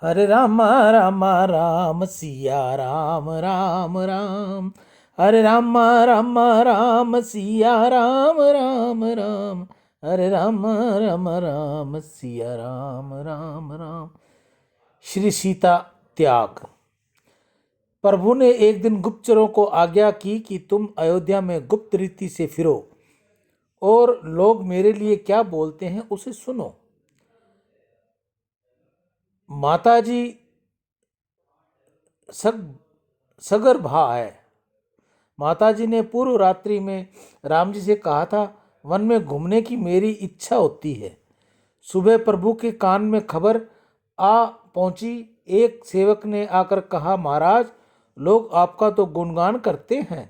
हरे राम राम राम सिया राम राम राम। हरे राम राम राम सिया राम राम राम। हरे राम राम राम सिया राम राम राम। श्री सीता त्याग। प्रभु ने एक दिन गुप्तचरों को आज्ञा की कि तुम अयोध्या में गुप्त रीति से फिरो और लोग मेरे लिए क्या बोलते हैं उसे सुनो। माताजी सग सगर्भा है। माताजी ने पूर्व रात्रि में राम जी से कहा था, वन में घूमने की मेरी इच्छा होती है। सुबह प्रभु के कान में खबर आ पहुंची। एक सेवक ने आकर कहा, महाराज लोग आपका तो गुणगान करते हैं,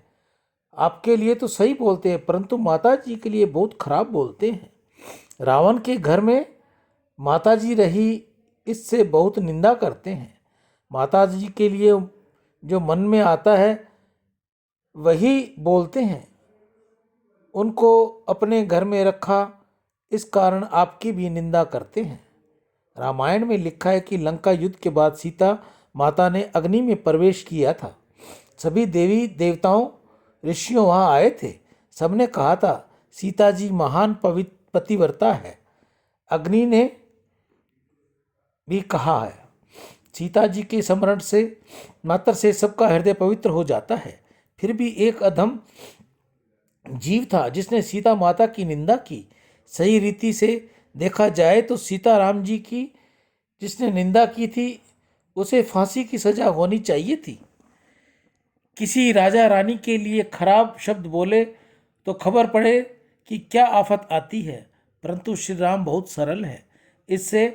आपके लिए तो सही बोलते हैं, परंतु माता जी के लिए बहुत खराब बोलते हैं। रावण के घर में माता जी रही, इससे बहुत निंदा करते हैं। माता जी के लिए जो मन में आता है वही बोलते हैं। उनको अपने घर में रखा, इस कारण आपकी भी निंदा करते हैं। रामायण में लिखा है कि लंका युद्ध के बाद सीता माता ने अग्नि में प्रवेश किया था। सभी देवी देवताओं ऋषियों वहां आए थे। सबने कहा था, सीता जी महान पतिव्रता है। अग्नि ने भी कहा है, सीता जी के स्मरण से मात्र से सबका हृदय पवित्र हो जाता है। फिर भी एक अधम जीव था जिसने सीता माता की निंदा की। सही रीति से देखा जाए तो सीता राम जी की जिसने निंदा की थी उसे फांसी की सजा होनी चाहिए थी। किसी राजा रानी के लिए खराब शब्द बोले तो खबर पड़े कि क्या आफत आती है, परंतु श्री राम बहुत सरल है। इससे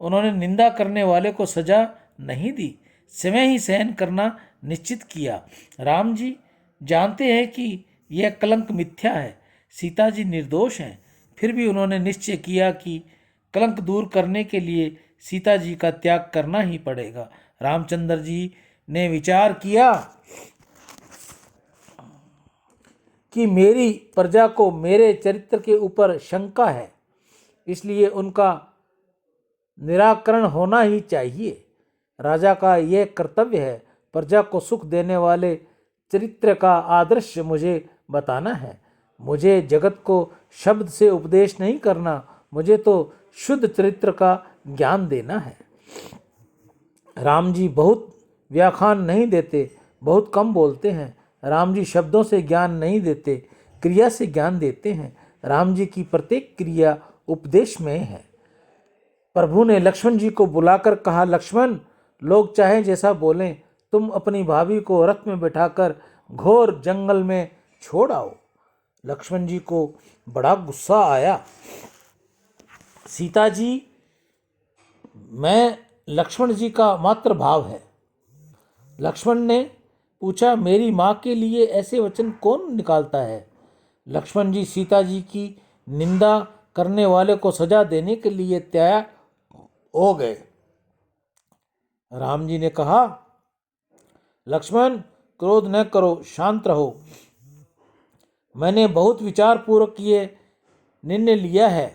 उन्होंने निंदा करने वाले को सजा नहीं दी, स्वयं ही सहन करना निश्चित किया। राम जी जानते हैं कि यह कलंक मिथ्या है, सीता जी निर्दोष हैं, फिर भी उन्होंने निश्चय किया कि कलंक दूर करने के लिए सीता जी का त्याग करना ही पड़ेगा। रामचंद्र जी ने विचार किया कि मेरी प्रजा को मेरे चरित्र के ऊपर शंका है, इसलिए उनका निराकरण होना ही चाहिए। राजा का यह कर्तव्य है, प्रजा को सुख देने वाले चरित्र का आदर्श मुझे बताना है। मुझे जगत को शब्द से उपदेश नहीं करना, मुझे तो शुद्ध चरित्र का ज्ञान देना है। राम जी बहुत व्याख्यान नहीं देते, बहुत कम बोलते हैं। राम जी शब्दों से ज्ञान नहीं देते, क्रिया से ज्ञान देते हैं। राम जी की प्रत्येक क्रिया उपदेश में है। प्रभु ने लक्ष्मण जी को बुलाकर कहा, लक्ष्मण लोग चाहे जैसा बोलें, तुम अपनी भाभी को रथ में बैठाकर घोर जंगल में छोड़ आओ। लक्ष्मण जी को बड़ा गुस्सा आया। सीता जी मैं लक्ष्मण जी का मात्र भाव है। लक्ष्मण ने पूछा, मेरी माँ के लिए ऐसे वचन कौन निकालता है। लक्ष्मण जी सीता जी की निंदा करने वाले को सजा देने के लिए तैयार हो गए। राम जी ने कहा, लक्ष्मण क्रोध न करो, शांत रहो। मैंने बहुत विचार पूर्वक ये निर्णय लिया है।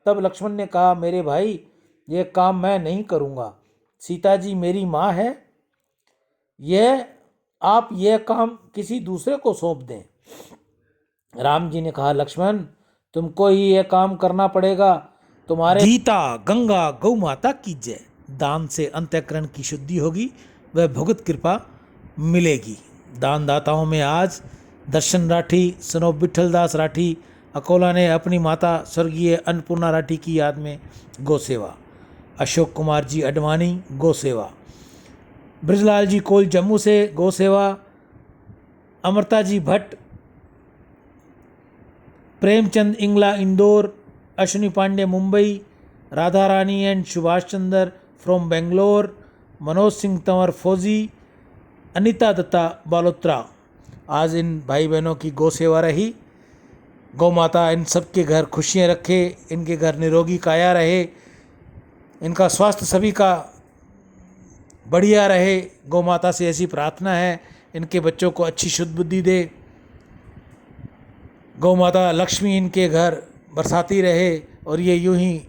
तब लक्ष्मण ने कहा, मेरे भाई यह काम मैं नहीं करूँगा। सीता जी मेरी माँ है, यह आप यह काम किसी दूसरे को सौंप दें। राम जी ने कहा, लक्ष्मण तुमको ही यह काम करना पड़ेगा। तुम्हारे गीता गंगा गौ माता की जय। दान से अंतःकरण की शुद्धि होगी, वह भगवत कृपा मिलेगी। दान दाताओं में आज दर्शन राठी, सनोप विठलदास राठी अकोला ने अपनी माता स्वर्गीय अन्नपूर्णा राठी की याद में गौ सेवा। अशोक कुमार जी अडवाणी गौ सेवा। ब्रजलाल जी कोल जम्मू से गौ सेवा। अमृता जी भट्ट, प्रेमचंद इंगला इंदौर, अश्विनी पांडे मुंबई, राधा रानी एंड सुभाष चंद्र फ्रॉम बेंगलोर, मनोज सिंह तंवर फौजी, अनीता दत्ता बालोत्रा। आज इन भाई बहनों की गौ सेवा रही। गौ माता इन सब के घर खुशियाँ रखे, इनके घर निरोगी काया रहे, इनका स्वास्थ्य सभी का बढ़िया रहे। गौ माता से ऐसी प्रार्थना है, इनके बच्चों को अच्छी शुद्ध बुद्धि दे। गौ माता लक्ष्मी इनके घर बरसाती रहे और ये यूं ही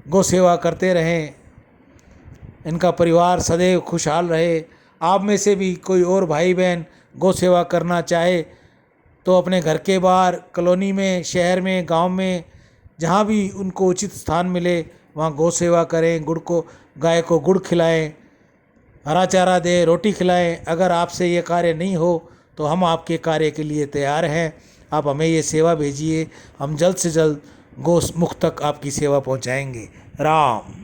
गौ सेवा करते रहें। इनका परिवार सदैव खुशहाल रहे। आप में से भी कोई और भाई बहन गौ सेवा करना चाहे तो अपने घर के बाहर, कॉलोनी में, शहर में, गांव में, जहां भी उनको उचित स्थान मिले वहां गौ सेवा करें। गाय को गुड़ खिलाएं, हरा चारा दें, रोटी खिलाएं। अगर आपसे ये कार्य नहीं हो तो हम आपके कार्य के लिए तैयार हैं। आप हमें ये सेवा भेजिए, हम जल्द से जल्द गौ मुख तक आपकी सेवा पहुंचाएंगे। राम।